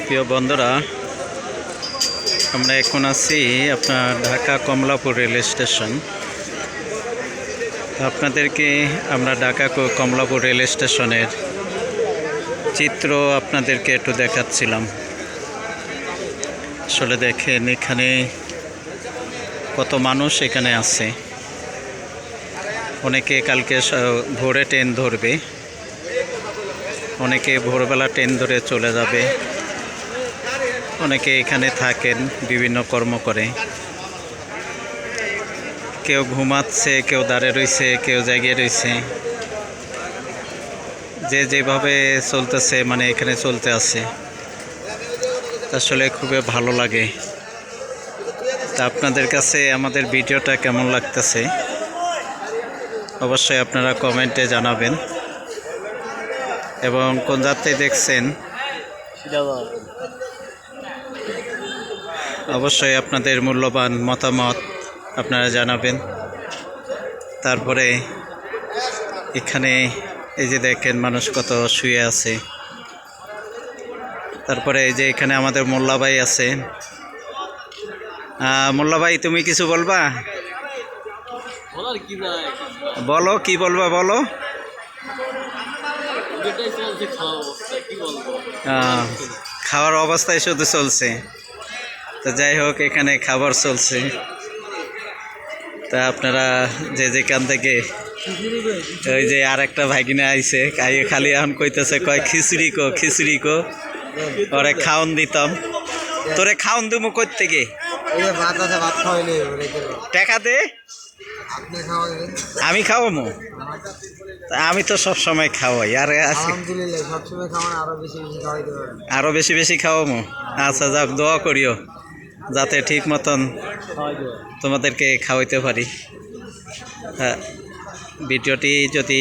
প্রিয় বন্ধুরা, আমরা এখন আছি আপনার ঢাকা কমলাপুর রেল স্টেশন। আপনাদেরকে আমরা ঢাকা কমলাপুর রেল স্টেশনের চিত্র আপনাদেরকে একটু দেখাচ্ছিলাম। আসলে দেখেন এখানে কত মানুষ এখানে আছে। অনেকে কালকে ভোরে ট্রেন ধরবে, অনেকে ভোরবেলা ট্রেন ধরে চলে যাবে, অনেকে এখানে থাকেন বিভিন্ন কর্ম করে। কেউ ঘুমাচ্ছে, কেউ দাঁড়িয়ে রয়েছে, কেউ জাগিয়ে রয়েছে, যে যেভাবে চলতেছে মানে এখানে চলতে আছে। আসলে খুবই ভালো লাগে। তা আপনাদের কাছে আমাদের ভিডিওটা কেমন লাগতেছে অবশ্যই আপনারা কমেন্টে জানাবেন, এবং কোন যাত্রী দেখছেন অবশ্যই আপনাদের মূল্যবান মতামত আপনারা জানাবেন। তারপরে এখানে এই যে দেখেন মানুষ কত শুয়ে আছে। তারপরে এই যে এখানে আমাদের মোল্লা ভাই আছে। মোল্লা ভাই, তুমি কিছু বলবা? বলো, কি বলবা বলো। খাওয়ার অবস্থায় শুধু চলছে। তো যাই হোক, এখানে খাবার চলছে। তা আপনারা যে যেখান থেকে, ওই যে আর একটা ভাগিনা আইছে, খালি এখন কইতেছে, কয় খিচুড়ি কো, খিচুড়ি কো। ওরে খাওন দিতাম, তোরে খাওন দিমু কই থেকে? টাকা দে, আমি খাওয়ামো। আমি তো সব সময় খাওয়াই। আর আরো বেশি বেশি খাওয়ামো। আচ্ছা যাক, দোয়া করিও যাতে ঠিক মতন তোমাদেরকে খাওয়াইতে পারি। ভিডিওটি যদি